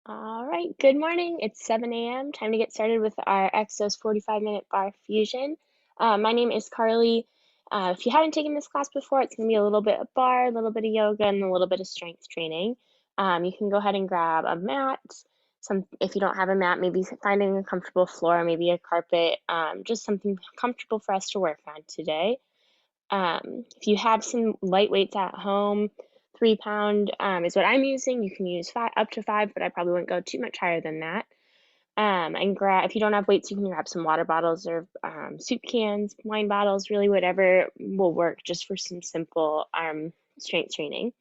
All right, good morning. It's 7 a.m. Time to get started with our Exos 45-minute Barre Fusion. My name is Carly. If you haven't taken this class before, it's going to be a little bit of barre, a little bit of yoga, and a little bit of strength training. You can go ahead and grab a mat. If you don't have a mat, maybe finding a comfortable floor, maybe a carpet, just something comfortable for us to work on today. If you have some light weights at home, 3 pound is what I'm using. You can use up to 5, but I probably wouldn't go too much higher than that. And if you don't have weights, you can grab some water bottles or soup cans, wine bottles, really whatever will work just for some simple strength training.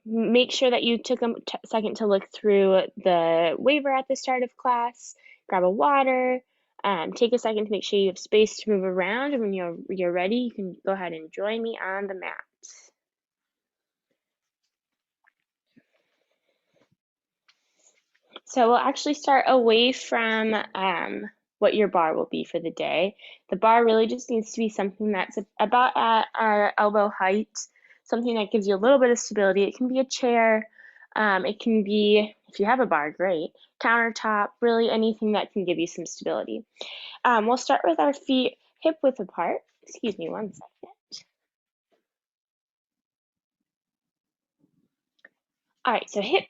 Make sure that you took a second to look through the waiver at the start of class, grab a water, take a second to make sure you have space to move around, and when you're ready, you can go ahead and join me on the mat. So we'll actually start away from what your barre will be for the day. The barre really just needs to be something that's about at our elbow height, something that gives you a little bit of stability. It can be a chair, it can be, if you have a barre, great, countertop, really anything that can give you some stability. We'll start with our feet hip width apart. Excuse me one second. All right, so hip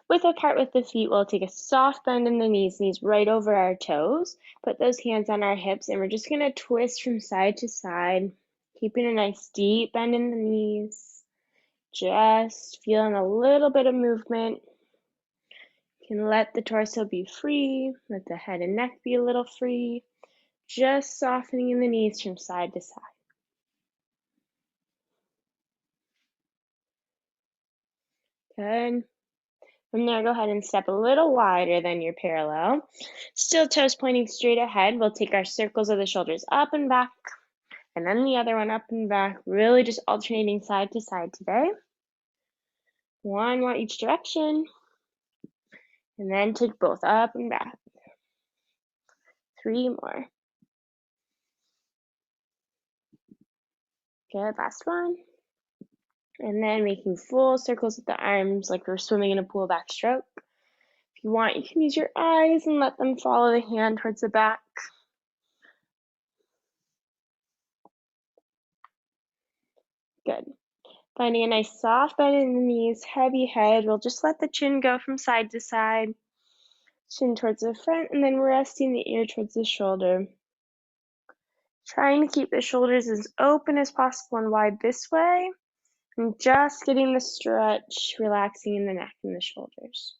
width apart with the feet, we'll take a soft bend in the knees right over our toes. Put those hands on our hips, and we're just gonna twist from side to side, keeping a nice deep bend in the knees. Just feeling a little bit of movement. You can let the torso be free, let the head and neck be a little free. Just softening in the knees from side to side. Good. From there, go ahead and step a little wider than your parallel. Still toes pointing straight ahead. We'll take our circles of the shoulders up and back, and then the other one up and back, really just alternating side to side today. One more each direction, and then take both up and back. 3 more. Good, last one. And then making full circles with the arms like we're swimming in a pool backstroke. If you want, you can use your eyes and let them follow the hand towards the back. Good. Finding a nice soft bend in the knees, heavy head. We'll just let the chin go from side to side. Chin towards the front, and then resting the ear towards the shoulder. Trying to keep the shoulders as open as possible and wide this way. And just getting the stretch, relaxing in the neck and the shoulders.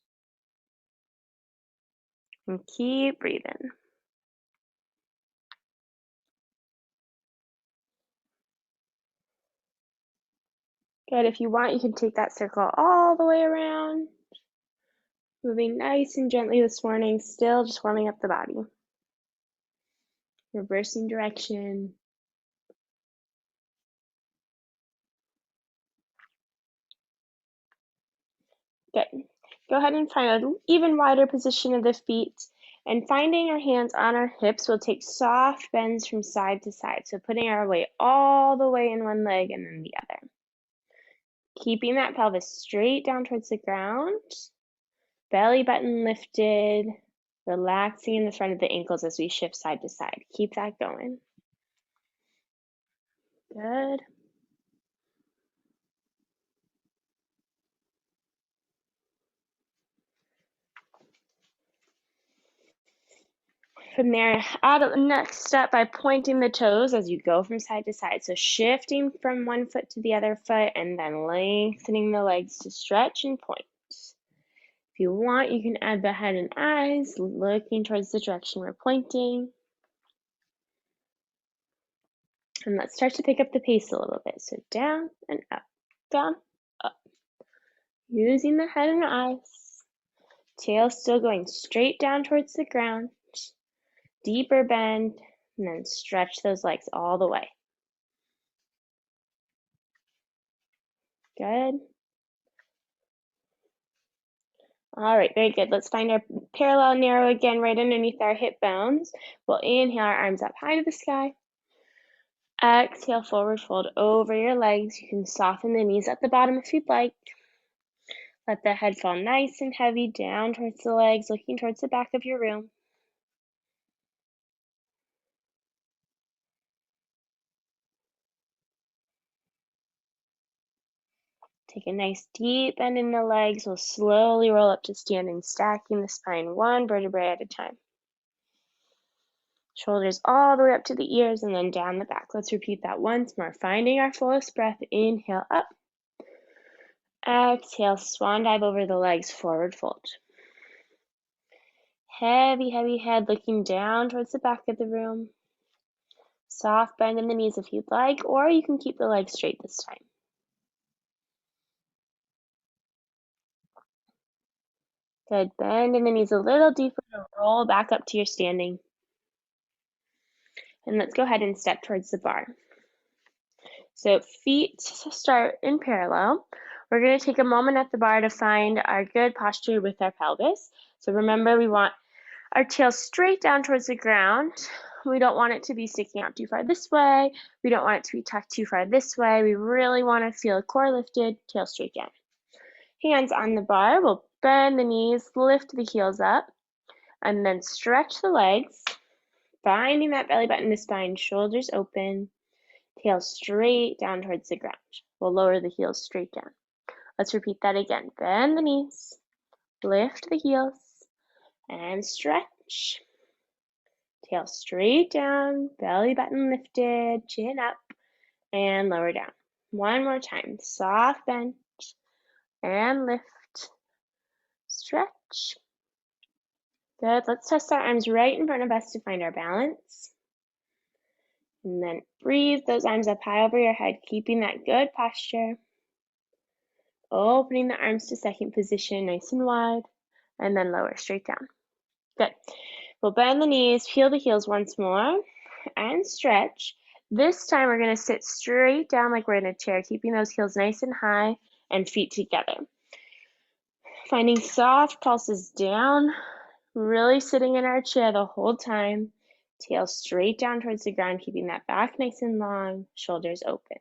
And keep breathing. Good, if you want, you can take that circle all the way around. Moving nice and gently this morning, still just warming up the body. Reversing direction. Good. Go ahead and find an even wider position of the feet. And finding our hands on our hips, we'll take soft bends from side to side. So putting our weight all the way in one leg and then the other. Keeping that pelvis straight down towards the ground. Belly button lifted. Relaxing in the front of the ankles as we shift side to side. Keep that going. Good. From there, add a next step by pointing the toes as you go from side to side. So shifting from one foot to the other foot and then lengthening the legs to stretch and point. If you want, you can add the head and eyes, looking towards the direction we're pointing. And let's start to pick up the pace a little bit. So down and up, down, up. Using the head and eyes. Tail still going straight down towards the ground. Deeper bend, and then stretch those legs all the way. Good. All right, very good. Let's find our parallel narrow again right underneath our hip bones. We'll inhale our arms up high to the sky. Exhale, forward fold over your legs. You can soften the knees at the bottom if you'd like. Let the head fall nice and heavy down towards the legs, looking towards the back of your room. Take a nice deep bend in the legs. We'll slowly roll up to standing, stacking the spine one vertebrae at a time. Shoulders all the way up to the ears and then down the back. Let's repeat that once more. Finding our fullest breath. Inhale up. Exhale, swan dive over the legs, forward fold. Heavy, heavy head looking down towards the back of the room. Soft bend in the knees if you'd like, or you can keep the legs straight this time. Good, bend in the knees a little deeper to roll back up to your standing. And let's go ahead and step towards the bar. So feet start in parallel. We're going to take a moment at the bar to find our good posture with our pelvis. So remember, we want our tail straight down towards the ground. We don't want it to be sticking out too far this way. We don't want it to be tucked too far this way. We really want to feel core lifted, tail straight down. Hands on the bar. We'll bend the knees, lift the heels up, and then stretch the legs, finding that belly button to spine, shoulders open, tail straight down towards the ground. We'll lower the heels straight down. Let's repeat that again. Bend the knees, lift the heels, and stretch. Tail straight down, belly button lifted, chin up, and lower down. One more time. Soft bend, and lift, stretch. Good. Let's test our arms right in front of us to find our balance. And then breathe those arms up high over your head, keeping that good posture. Opening the arms to second position, nice and wide, and then lower straight down. Good. We'll bend the knees, peel the heels once more, and stretch. This time we're going to sit straight down like we're in a chair, keeping those heels nice and high and feet together. Finding soft pulses down, really sitting in our chair the whole time. Tail straight down towards the ground, keeping that back nice and long, shoulders open.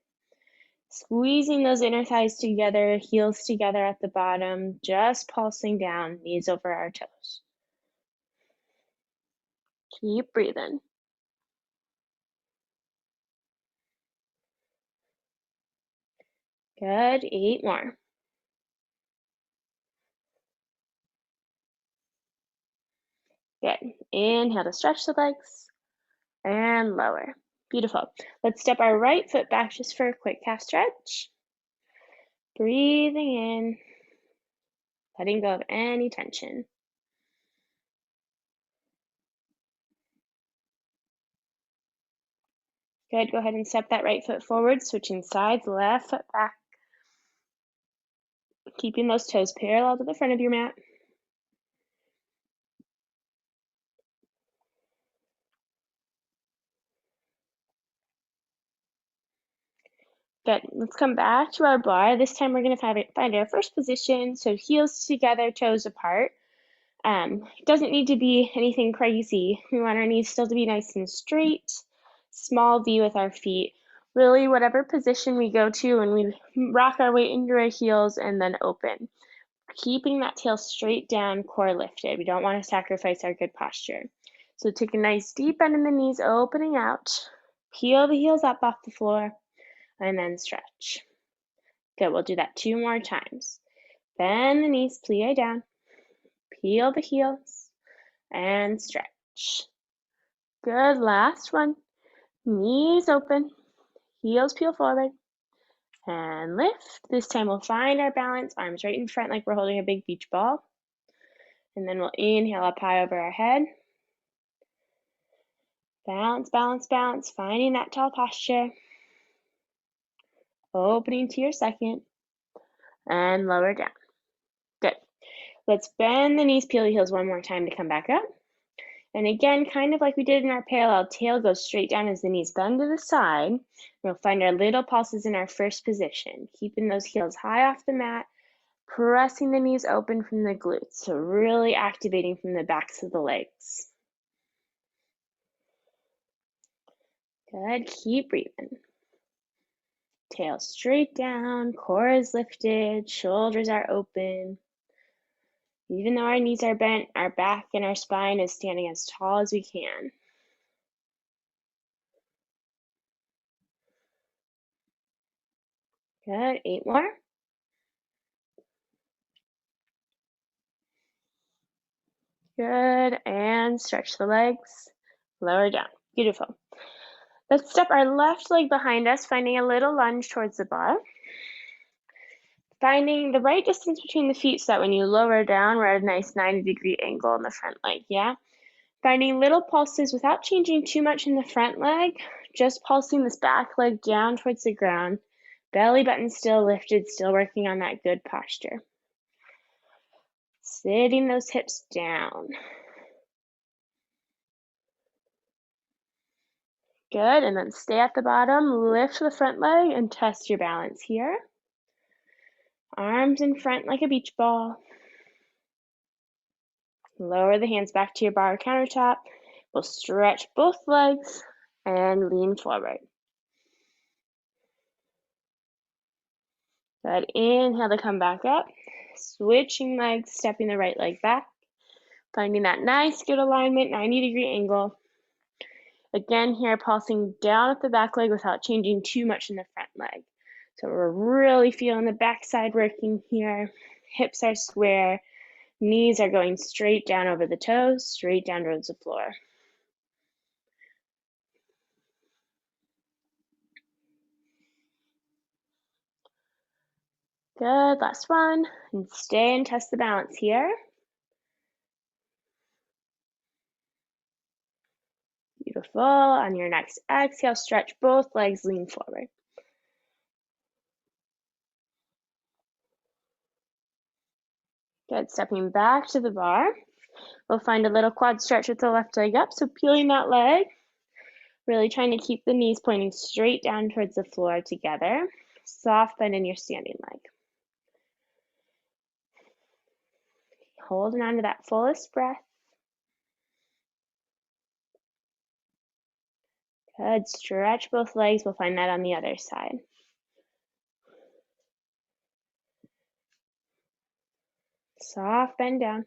Squeezing those inner thighs together, heels together at the bottom, just pulsing down, knees over our toes. Keep breathing. Good, 8 more. Good. Inhale to stretch the legs and lower. Beautiful. Let's step our right foot back just for a quick calf stretch. Breathing in, letting go of any tension. Good. Go ahead and step that right foot forward, switching sides, left foot back. Keeping those toes parallel to the front of your mat. Good. Let's come back to our bar. This time we're going to find our first position. So heels together, toes apart. It doesn't need to be anything crazy. We want our knees still to be nice and straight. Small V with our feet. Really, whatever position we go to when we rock our weight into our heels and then open. Keeping that tail straight down, core lifted. We don't want to sacrifice our good posture. So take a nice deep bend in the knees, opening out. Peel the heels up off the floor. And then stretch. Good, we'll do that 2 more times. Bend the knees, plie down, peel the heels, and stretch. Good, last one. Knees open, heels peel forward, and lift. This time we'll find our balance, arms right in front like we're holding a big beach ball. And then we'll inhale up high over our head. Balance, balance, balance, finding that tall posture. Opening to your second, and lower down. Good. Let's bend the knees, peel the heels one more time to come back up. And again, kind of like we did in our parallel, tail goes straight down as the knees bend to the side. We'll find our little pulses in our first position, keeping those heels high off the mat, pressing the knees open from the glutes, so really activating from the backs of the legs. Good, keep breathing. Tail straight down, core is lifted, shoulders are open. Even though our knees are bent, our back and our spine is standing as tall as we can. Good, 8 more. Good, and stretch the legs, lower down. Beautiful. Let's step our left leg behind us, finding a little lunge towards the bar. Finding the right distance between the feet so that when you lower down, we're at a nice 90-degree angle in the front leg, yeah? Finding little pulses without changing too much in the front leg, just pulsing this back leg down towards the ground. Belly button still lifted, still working on that good posture. Sitting those hips down. Good, and then stay at the bottom, lift the front leg and test your balance here. Arms in front like a beach ball. Lower the hands back to your bar or countertop. We'll stretch both legs and lean forward. Good, inhale to come back up. Switching legs, stepping the right leg back. Finding that nice good alignment, 90-degree angle. Again here, pulsing down at the back leg without changing too much in the front leg. So we're really feeling the back side working here. Hips are square. Knees are going straight down over the toes, straight down towards the floor. Good, last one. And stay and test the balance here. Beautiful. On your next exhale, stretch both legs, lean forward. Good, stepping back to the bar. We'll find a little quad stretch with the left leg up, so peeling that leg, really trying to keep the knees pointing straight down towards the floor together. Soft bend in your standing leg. Holding on to that fullest breath. Good, stretch both legs. We'll find that on the other side. Soft bend down.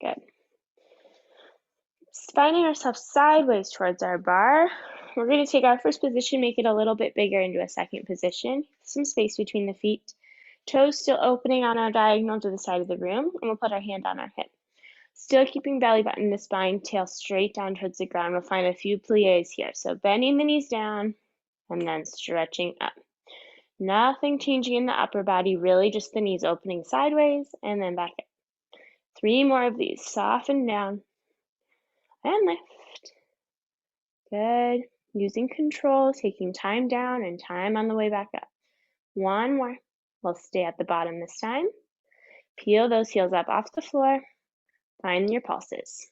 Good. Finding ourselves sideways towards our bar. We're going to take our first position, make it a little bit bigger into a second position. Some space between the feet. Toes still opening on our diagonal to the side of the room, and we'll put our hand on our hip. Still keeping belly button in the spine, tail straight down towards the ground. We'll find a few plies here. So bending the knees down and then stretching up. Nothing changing in the upper body, really just the knees opening sideways and then back up. 3 more of these. Soften down and lift. Good. Using control, taking time down and time on the way back up. 1 more. We'll stay at the bottom this time. Peel those heels up off the floor. Find your pulses.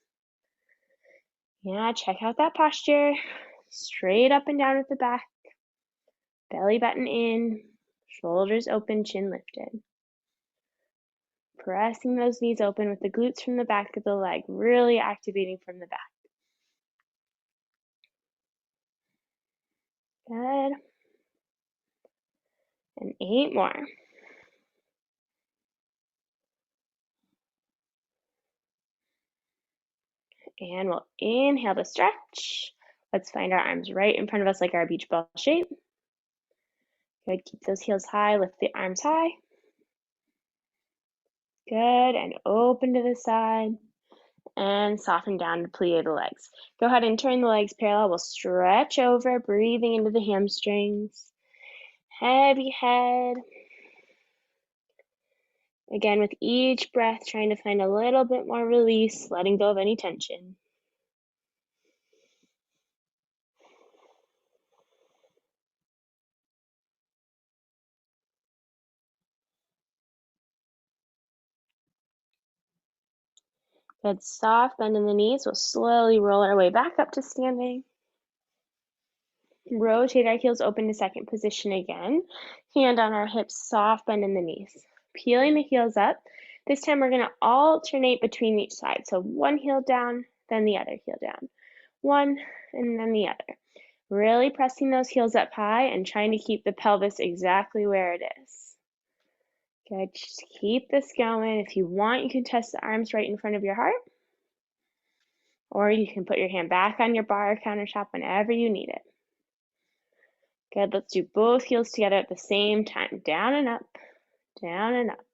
Yeah, check out that posture. Straight up and down at the back. Belly button in. Shoulders open, chin lifted. Pressing those knees open with the glutes from the back of the leg, really activating from the back. Good. And 8 more. And we'll inhale to stretch. Let's find our arms right in front of us like our beach ball shape. Good, keep those heels high, lift the arms high. Good, and open to the side. And soften down to plie the legs. Go ahead and turn the legs parallel. We'll stretch over, breathing into the hamstrings. Heavy head. Again, with each breath, trying to find a little bit more release, letting go of any tension. Good, soft bend in the knees. We'll slowly roll our way back up to standing. Rotate our heels open to second position again. Hand on our hips, soft bend in the knees. Peeling the heels up. This time we're going to alternate between each side. So one heel down, then the other heel down. One, and then the other. Really pressing those heels up high and trying to keep the pelvis exactly where it is. Good, just keep this going. If you want, you can test the arms right in front of your heart, or you can put your hand back on your bar or countertop whenever you need it. Good, let's do both heels together at the same time. Down and up, down and up.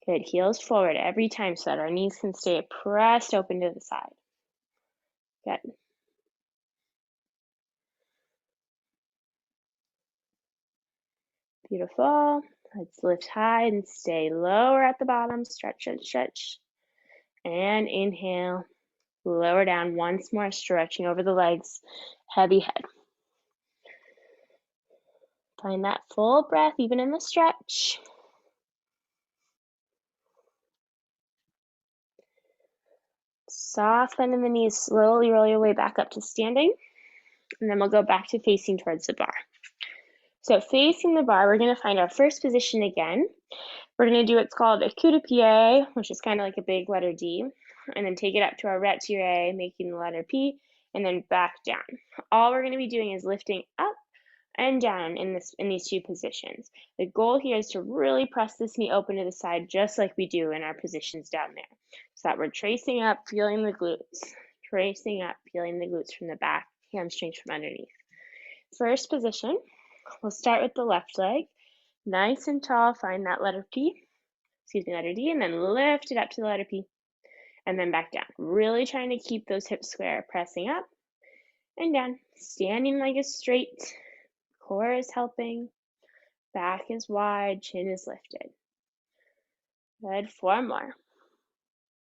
Good, heels forward every time so that our knees can stay pressed open to the side. Good. Beautiful. Let's lift high and stay lower at the bottom. Stretch, stretch, stretch. And inhale. Lower down once more, stretching over the legs. Heavy head. Find that full breath even in the stretch. Soft bend in the knees. Slowly roll your way back up to standing. And then we'll go back to facing towards the bar. So facing the bar, we're going to find our first position again. We're going to do what's called a coup de pied, which is kind of like a big letter D, and then take it up to our retiré, making the letter P, and then back down. All we're going to be doing is lifting up and down in these two positions. The goal here is to really press this knee open to the side, just like we do in our positions down there. So that we're tracing up, feeling the glutes, tracing up, feeling the glutes from the back, hamstrings from underneath. First position, we'll start with the left leg. Nice and tall, find that letter D, and then lift it up to the letter P, and then back down. Really trying to keep those hips square, pressing up and down. Standing leg is straight, core is helping, back is wide, chin is lifted. Good, 4 more.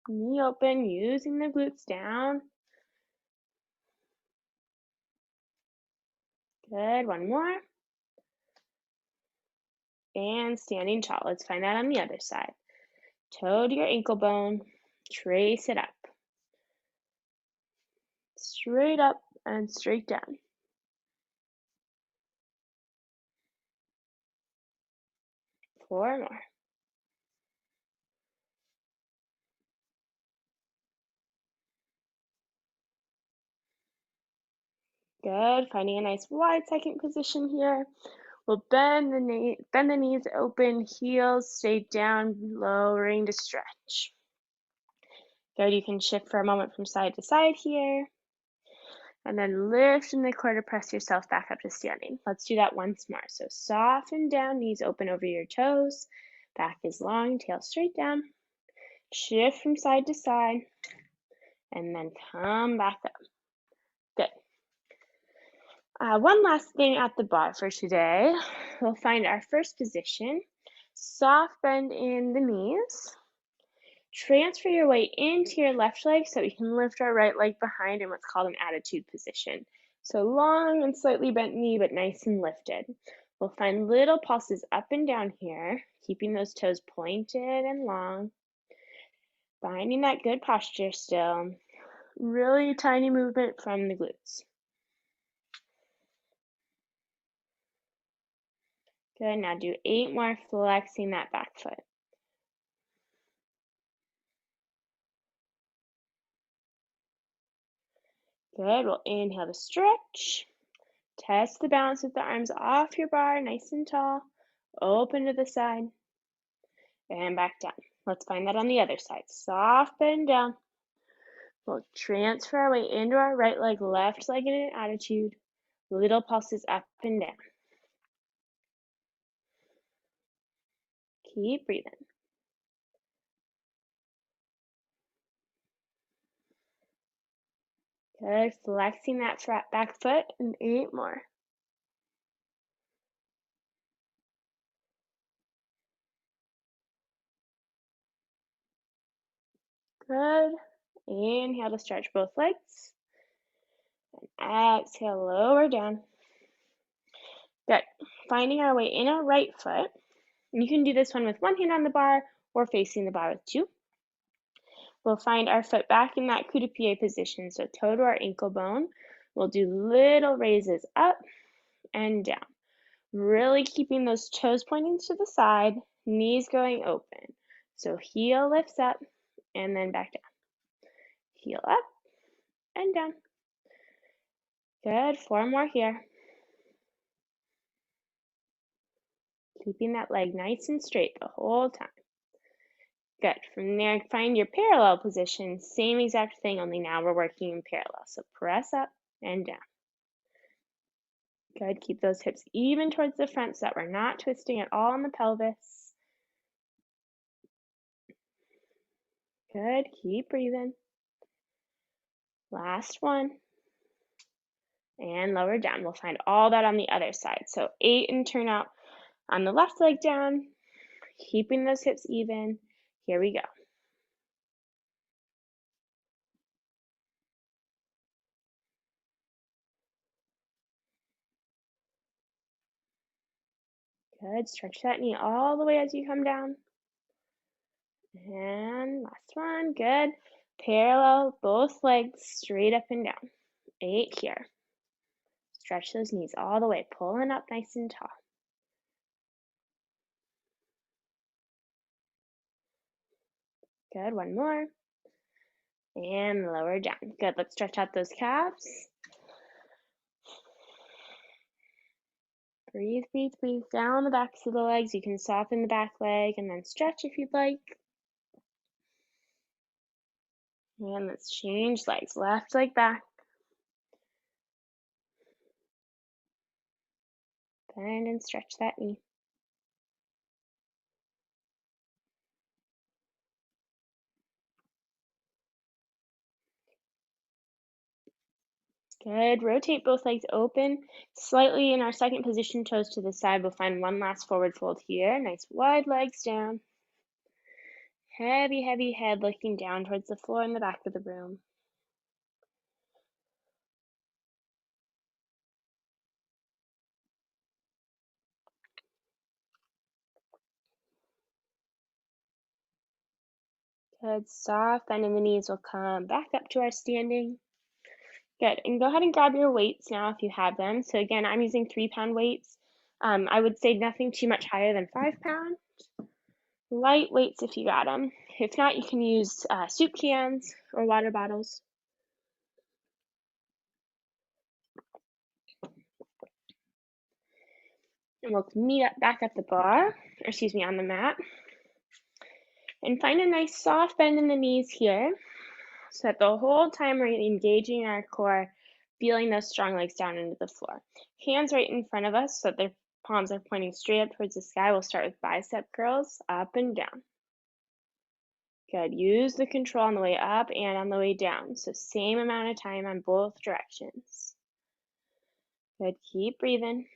Knee open, using the glutes down. Good, 1 more. And standing tall. Let's find that on the other side. Toe to your ankle bone, trace it up. Straight up and straight down. Four more. Good, finding a nice wide second position here. We'll bend the knees open, heels stay down, lowering to stretch. Good, you can shift for a moment from side to side here. And then lift in the core to press yourself back up to standing. Let's do that once more. So soften down, knees open over your toes. Back is long, tail straight down. Shift from side to side. And then come back up. Good. One last thing at the bar for today. We'll find our first position. Soft bend in the knees. Transfer your weight into your left leg so we can lift our right leg behind in what's called an attitude position. So long and slightly bent knee, but nice and lifted. We'll find little pulses up and down here, keeping those toes pointed and long. Finding that good posture still. Really tiny movement from the glutes. Good, now do 8 more, flexing that back foot. Good, we'll inhale to stretch. Test the balance with the arms off your bar, nice and tall. Open to the side. And back down. Let's find that on the other side. Soft bend down. We'll transfer our weight into our right leg, left leg in an attitude. Little pulses up and down. Keep breathing. Good, flexing that back foot, and 8 more. Good. Inhale to stretch both legs. And exhale, lower down. Good. Finding our weight in our right foot. You can do this one with one hand on the bar or facing the bar with 2. We'll find our foot back in that coup de pied position, so toe to our ankle bone. We'll do little raises up and down. Really keeping those toes pointing to the side, knees going open. So heel lifts up and then back down. Heel up and down. Good, 4 more here. Keeping that leg nice and straight the whole time. Good. From there, find your parallel position. Same exact thing, only now we're working in parallel. So press up and down. Good. Keep those hips even towards the front so that we're not twisting at all in the pelvis. Good. Keep breathing. Last one. And lower down. We'll find all that on the other side. So 8 and turn out on the left leg down, keeping those hips even. Here we go. Good. Stretch that knee all the way as you come down. And last one. Good. Parallel both legs straight up and down. 8 here. Stretch those knees all the way, pulling up nice and tall. Good. One more. And lower down. Good. Let's stretch out those calves. Breathe, breathe, breathe down the backs of the legs. You can soften the back leg and then stretch if you'd like. And let's change legs. Left leg back. Bend and stretch that knee. Good. Rotate both legs open. Slightly in our second position, toes to the side. We'll find one last forward fold here. Nice wide legs down. Heavy, heavy head looking down towards the floor in the back of the room. Good. Soft bend in the knees. We'll come back up to our standing. Good. And go ahead and grab your weights now if you have them. So again, I'm using 3-pound weights. I would say nothing too much higher than 5 pounds. Light weights if you got them. If not, you can use soup cans or water bottles. And we'll meet up back at the bar, or excuse me, on the mat. And find a nice soft bend in the knees here, so that the whole time we're engaging our core, feeling those strong legs down into the floor. Hands right in front of us, so that their palms are pointing straight up towards the sky. We'll start with bicep curls, up and down. Good. Use the control on the way up and on the way down. So same amount of time on both directions. Good. Keep breathing.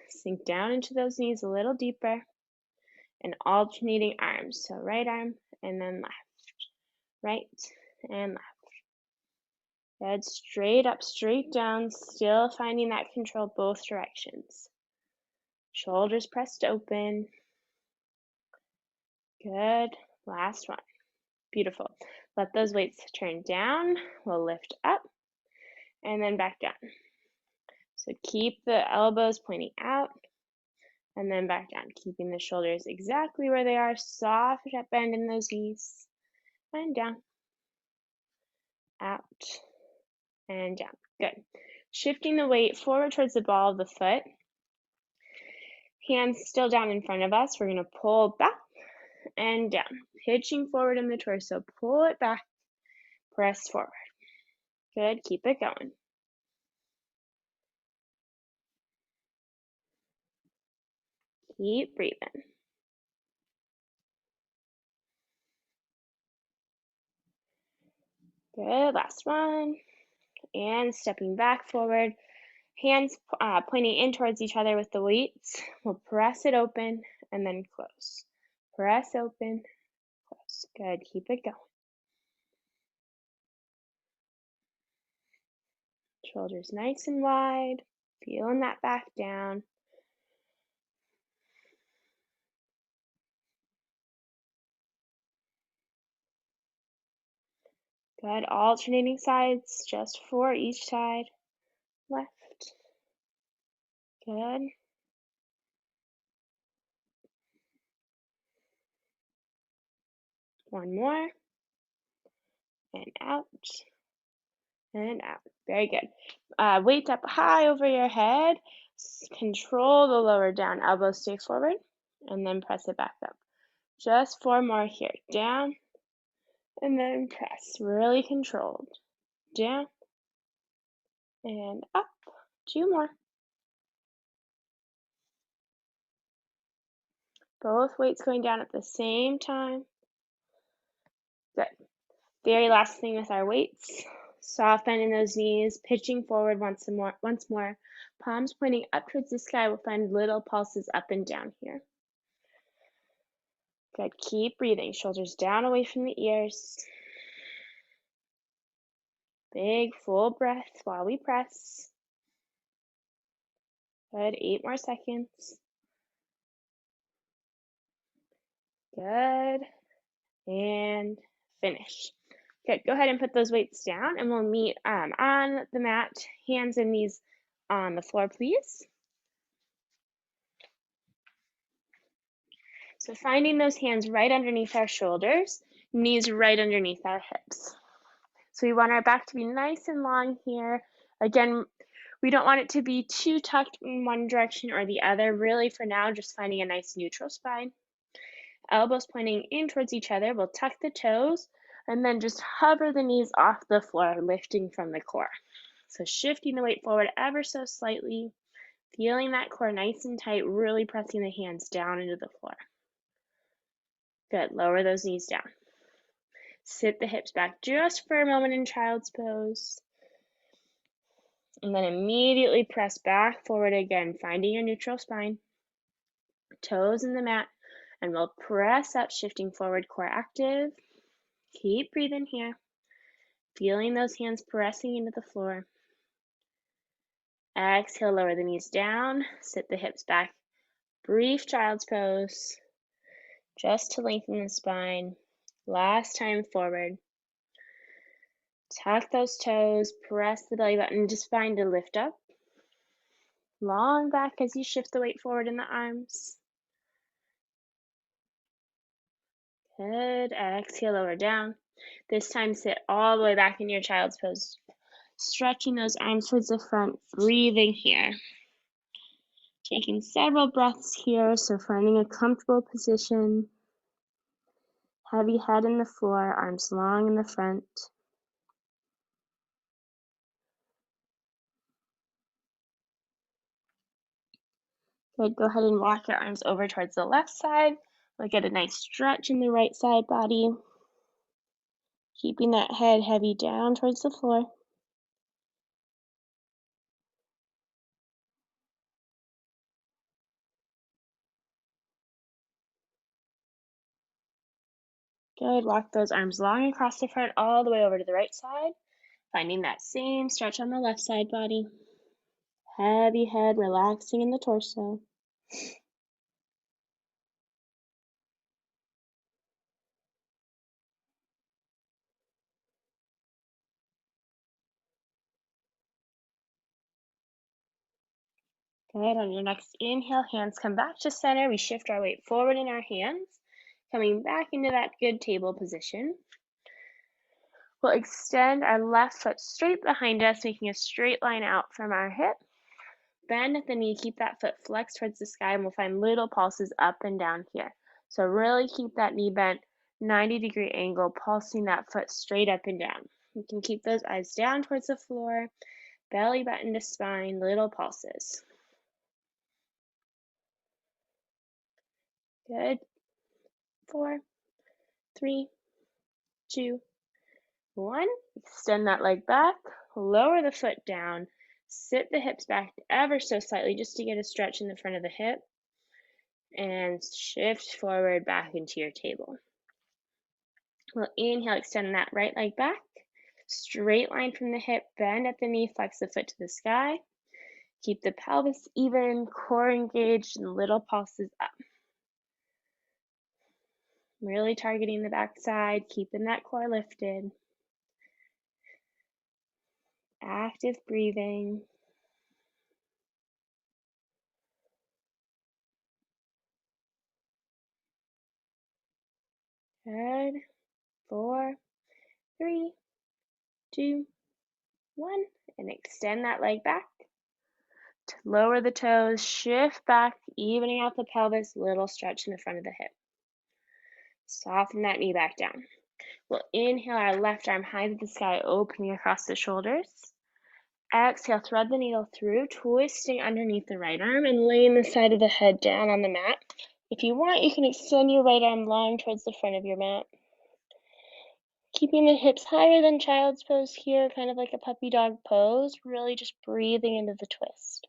Sink down into those knees a little deeper. And alternating arms. So right arm and then left. Right and left. Good. Straight up, straight down. Still finding that control both directions. Shoulders pressed open. Good. Last one. Beautiful. Let those weights turn down. We'll lift up and then back down. So keep the elbows pointing out and then back down, keeping the shoulders exactly where they are. Soft bend in those knees and down, out, and down. Good. Shifting the weight forward towards the ball of the foot. Hands still down in front of us. We're going to pull back and down, pitching forward in the torso. Pull it back, press forward. Good. Keep it going. Keep breathing. Good. Last one. And stepping back forward. Hands pointing in towards each other with the weights. We'll press it open and then close. Press open, close. Good. Keep it going. Shoulders nice and wide. Feeling that back down. Good. Alternating sides, just 4 each side. Left. Good. One more. and out, and out. Very good. Weights up high over your head. Control the lower down. Elbows stay forward, and then press it back up. Just 4 more here. Down, and then press. Really controlled. Down, and up. 2 more. Both weights going down at the same time. Good. Very last thing with our weights. Soft bend in those knees, pitching forward once more. Palms pointing up towards the sky. We'll find little pulses up and down here. Good. Keep breathing. Shoulders down away from the ears. Big full breath while we press. Good. 8 more seconds. Good. And finish. Good. Go ahead and put those weights down, and we'll meet on the mat, hands and knees on the floor, please. So finding those hands right underneath our shoulders, knees right underneath our hips. So we want our back to be nice and long here. Again, we don't want it to be too tucked in one direction or the other. Really, for now, just finding a nice neutral spine. Elbows pointing in towards each other. We'll tuck the toes and then just hover the knees off the floor, lifting from the core. So shifting the weight forward ever so slightly, feeling that core nice and tight, really pressing the hands down into the floor. Good. Lower those knees down. Sit the hips back just for a moment in child's pose. And then immediately press back forward again, finding your neutral spine. Toes in the mat. And we'll press up, shifting forward, core active. Keep breathing here. Feeling those hands pressing into the floor. Exhale, lower the knees down. Sit the hips back. Brief child's pose. Just to lengthen the spine. Last time forward. Tuck those toes, press the belly button, just find a lift up. Long back as you shift the weight forward in the arms. Good. Exhale, lower down. This time sit all the way back in your child's pose. Stretching those arms towards the front, breathing here. Taking several breaths here, so finding a comfortable position. Heavy head in the floor, arms long in the front. Good. Go ahead and walk your arms over towards the left side. We'll get a nice stretch in the right side body. Keeping that head heavy down towards the floor. Good. Walk those arms long across the front all the way over to the right side. Finding that same stretch on the left side body. Heavy head relaxing in the torso. Good. On your next inhale, hands come back to center. We shift our weight forward in our hands, coming back into that good table position. We'll extend our left foot straight behind us, making a straight line out from our hip. Bend at the knee, keep that foot flexed towards the sky, and we'll find little pulses up and down here. So really keep that knee bent, 90-degree angle, pulsing that foot straight up and down. You can keep those eyes down towards the floor, belly button to spine, little pulses. Good. 4, 3, 2, 1. Extend that leg back, lower the foot down, sit the hips back ever so slightly just to get a stretch in the front of the hip, and shift forward back into your table. We'll inhale, extend that right leg back, straight line from the hip, bend at the knee, flex the foot to the sky. Keep the pelvis even, core engaged, and little pulses up. Really targeting the back side, keeping that core lifted. Active breathing. Good. 4, 3, 2, 1, and extend that leg back. Lower the toes, shift back, evening out the pelvis, little stretch in the front of the hip. Soften that knee back down. We'll inhale our left arm high to the sky, opening across the shoulders. Exhale, thread the needle through, twisting underneath the right arm and laying the side of the head down on the mat. If you want, you can extend your right arm long towards the front of your mat. Keeping the hips higher than child's pose here, kind of like a puppy dog pose, really just breathing into the twist.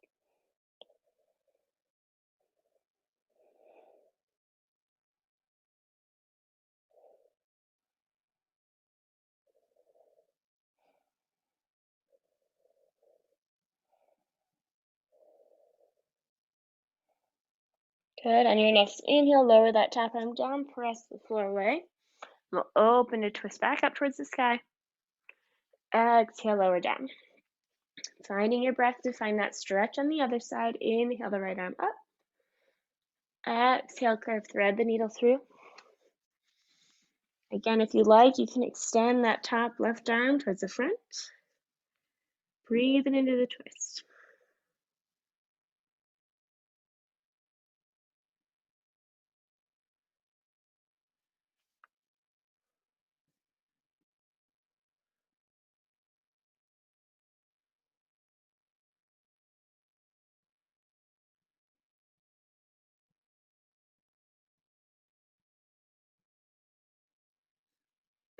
Good. On your next inhale, lower that top arm down, press the floor away. We'll open to twist back up towards the sky. Exhale, lower down. Finding your breath to find that stretch on the other side. Inhale the right arm up. Exhale, curve, thread the needle through. Again, if you like, you can extend that top left arm towards the front. Breathing into the twist.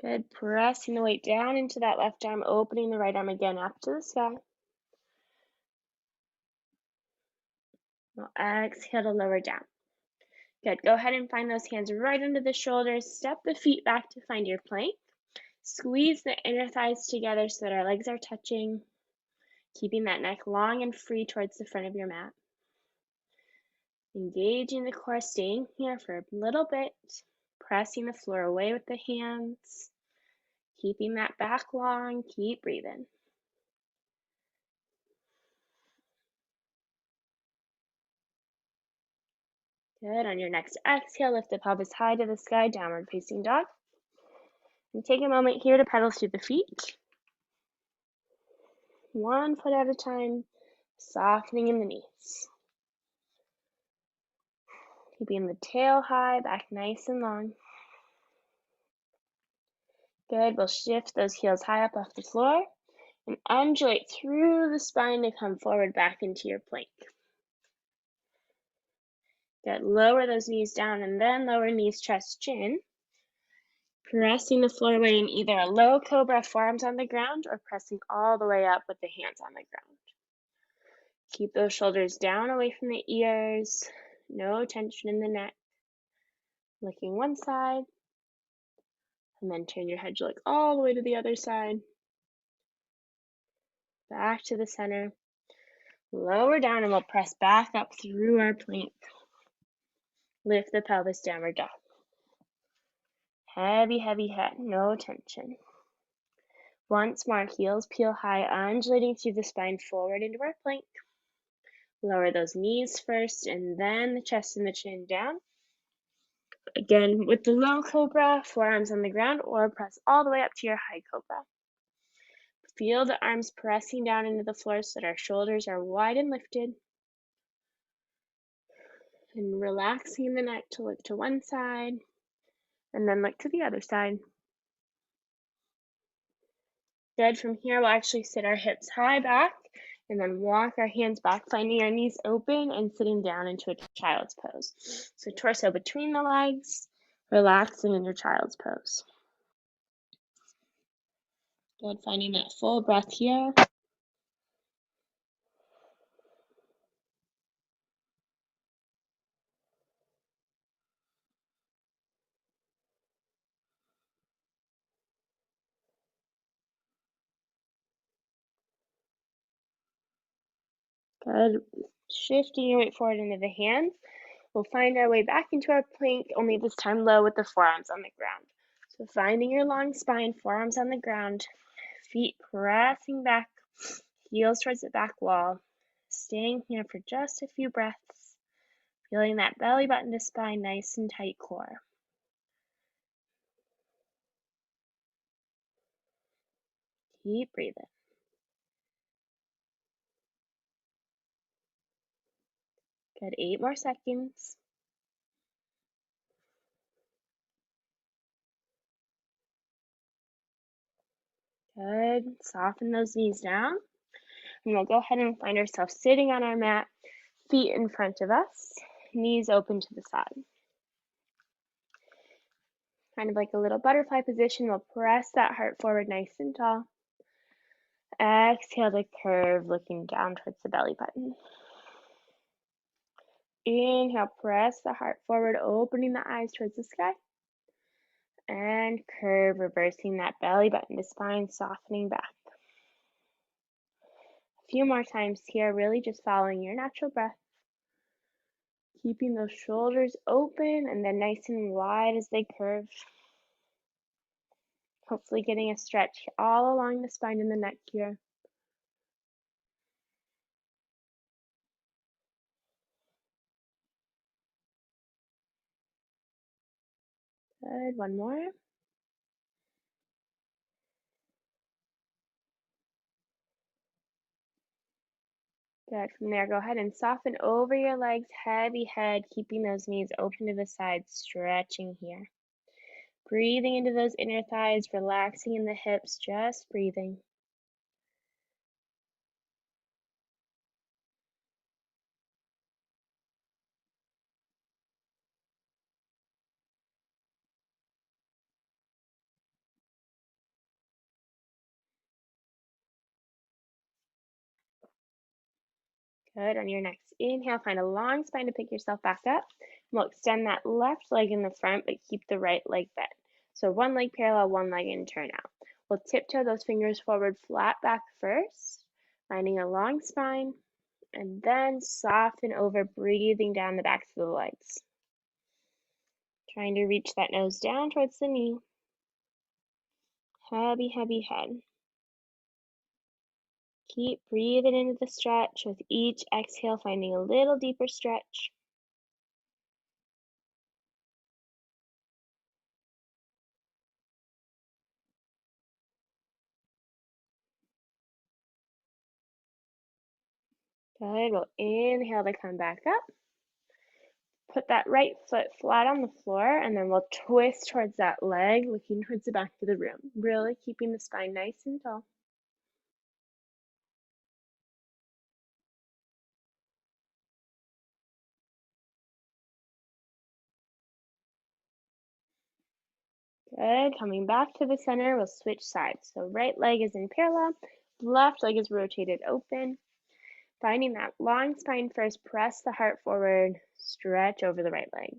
Good. Pressing the weight down into that left arm, opening the right arm again up to the sky. Now exhale to lower down. Good. Go ahead and find those hands right under the shoulders. Step the feet back to find your plank. Squeeze the inner thighs together so that our legs are touching, keeping that neck long and free towards the front of your mat. Engaging the core, staying here for a little bit, pressing the floor away with the hands, keeping that back long, keep breathing. Good. On your next exhale, lift the pelvis high to the sky, downward facing dog. And take a moment here to pedal through the feet. One foot at a time, softening in the knees. Keeping the tail high, back nice and long. Good. We'll shift those heels high up off the floor and undulate through the spine to come forward back into your plank. Good. Lower those knees down and then lower knees, chest, chin. Pressing the floor away in either a low cobra, forearms on the ground, or pressing all the way up with the hands on the ground. Keep those shoulders down away from the ears. No tension in the neck. Looking one side. And then turn your head to look all the way to the other side. Back to the center. Lower down and we'll press back up through our plank. Lift the pelvis, downward dog. Heavy, heavy head, no tension. Once more, heels peel high, undulating through the spine forward into our plank. Lower those knees first and then the chest and the chin down. Again, with the low cobra, forearms on the ground, or press all the way up to your high cobra. Feel the arms pressing down into the floor so that our shoulders are wide and lifted. And relaxing the neck to look to one side and then look to the other side. Good. From here, we'll actually sit our hips high back and then walk our hands back, finding our knees open and sitting down into a child's pose. So torso between the legs, relaxing in your child's pose. Good. Finding that full breath here. Good. Shifting your weight forward into the hands. We'll find our way back into our plank, only this time low with the forearms on the ground. So finding your long spine, forearms on the ground, feet pressing back, heels towards the back wall. Staying here for just a few breaths, feeling that belly button to spine, nice and tight core. Keep breathing. Good, 8 more seconds. Good, soften those knees down. And we'll go ahead and find ourselves sitting on our mat, feet in front of us, knees open to the side. Kind of like a little butterfly position, we'll press that heart forward nice and tall. Exhale to curve, looking down towards the belly button. Inhale, press the heart forward, opening the eyes towards the sky. And curve, reversing that belly button to spine, softening back. A few more times here, really just following your natural breath. Keeping those shoulders open and then nice and wide as they curve. Hopefully getting a stretch all along the spine and the neck here. Good, one more. Good, from there, go ahead and soften over your legs, heavy head, keeping those knees open to the sides, stretching here. Breathing into those inner thighs, relaxing in the hips, just breathing. Good. On your next inhale, find a long spine to pick yourself back up. We'll extend that left leg in the front, but keep the right leg bent. So one leg parallel, one leg in, turn out. We'll tiptoe those fingers forward, flat back first, finding a long spine, and then soften over, breathing down the backs of the legs. Trying to reach that nose down towards the knee. Heavy, heavy head. Keep breathing into the stretch with each exhale, finding a little deeper stretch. Good. We'll inhale to come back up. Put that right foot flat on the floor, and then we'll twist towards that leg, looking towards the back of the room. Really keeping the spine nice and tall. Good. Coming back to the center, we'll switch sides. So right leg is in parallel, left leg is rotated open. Finding that long spine first, press the heart forward, stretch over the right leg.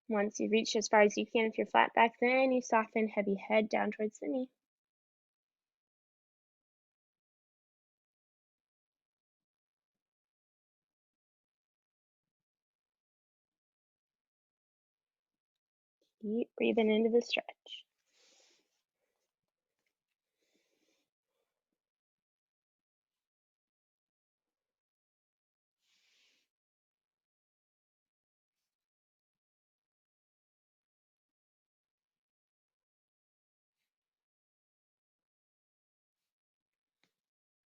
Once you've reached as far as you can, if you're flat back, then you soften, heavy head down towards the knee. Keep breathing into the stretch.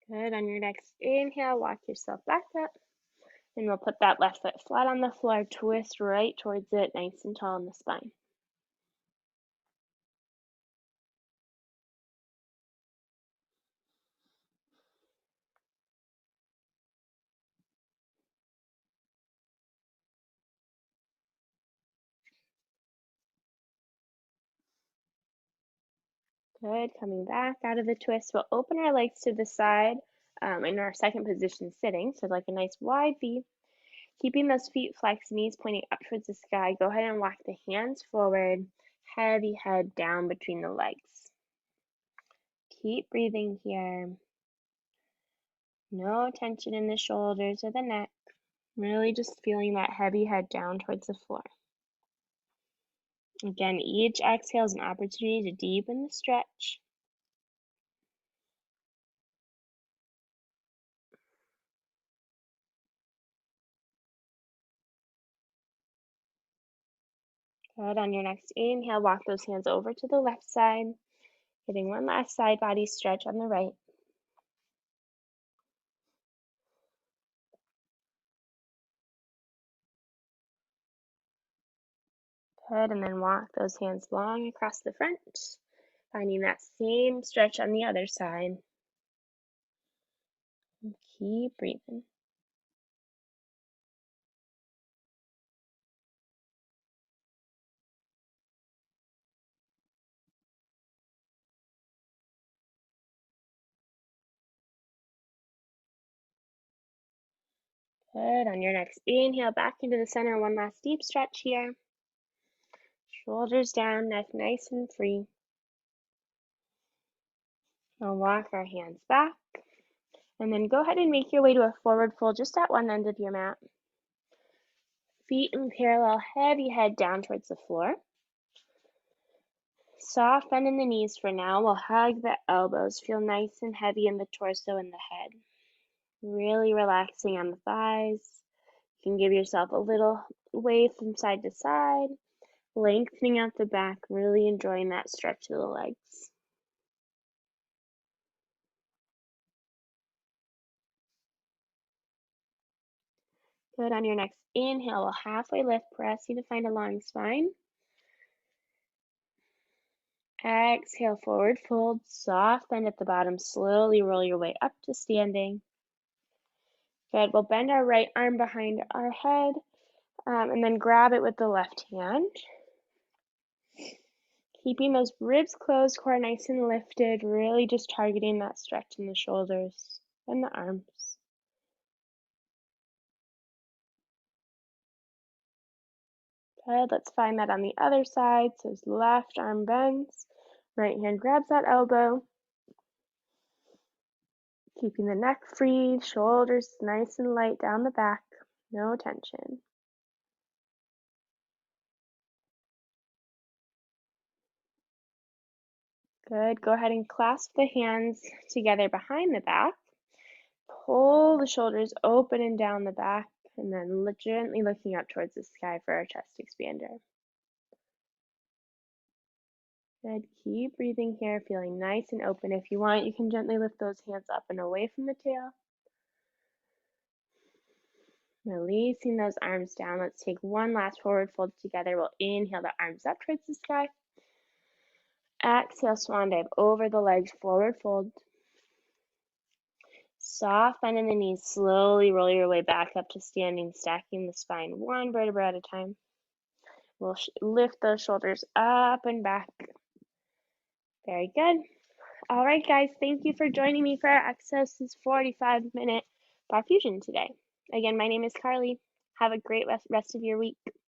Good. On your next inhale, walk yourself back up. And we'll put that left foot flat on the floor, twist right towards it, nice and tall in the spine. Good. Coming back out of the twist, we'll open our legs to the side in our second position sitting, so like a nice wide V. Keeping those feet flexed, knees pointing up towards the sky, go ahead and walk the hands forward, heavy head down between the legs. Keep breathing here. No tension in the shoulders or the neck. Really just feeling that heavy head down towards the floor. Again, each exhale is an opportunity to deepen the stretch. Good. On your next inhale, walk those hands over to the left side. Getting one last side body stretch on the right. Good, and then walk those hands long across the front, finding that same stretch on the other side. And keep breathing. Good, on your next inhale, back into the center, one last deep stretch here. Shoulders down, neck nice and free. We'll walk our hands back, and then go ahead and make your way to a forward fold just at one end of your mat. Feet in parallel, heavy head down towards the floor. Soft bend in the knees for now. We'll hug the elbows. Feel nice and heavy in the torso and the head. Really relaxing on the thighs. You can give yourself a little wave from side to side, lengthening out the back, really enjoying that stretch of the legs. Good, on your next inhale, we'll halfway lift, pressing to find a long spine. Exhale, forward fold, soft bend at the bottom, slowly roll your way up to standing. Good, we'll bend our right arm behind our head, and then grab it with the left hand. Keeping those ribs closed, core nice and lifted, really just targeting that stretch in the shoulders and the arms. Good, let's find that on the other side. So his left arm bends, right hand grabs that elbow. Keeping the neck free, shoulders nice and light down the back, no tension. Good, go ahead and clasp the hands together behind the back. Pull the shoulders open and down the back, and then gently looking up towards the sky for our chest expander. Good, keep breathing here, feeling nice and open. If you want, you can gently lift those hands up and away from the tail. Releasing those arms down. Let's take one last forward fold together. We'll inhale the arms up towards the sky. Exhale, swan dive over the legs, forward fold. Soft bend in the knees, slowly roll your way back up to standing, stacking the spine one vertebra at a time. We'll lift those shoulders up and back. Very good. All right, guys, thank you for joining me for our Exos 45-minute Barre Fusion today. Again, my name is Carly. Have a great rest of your week.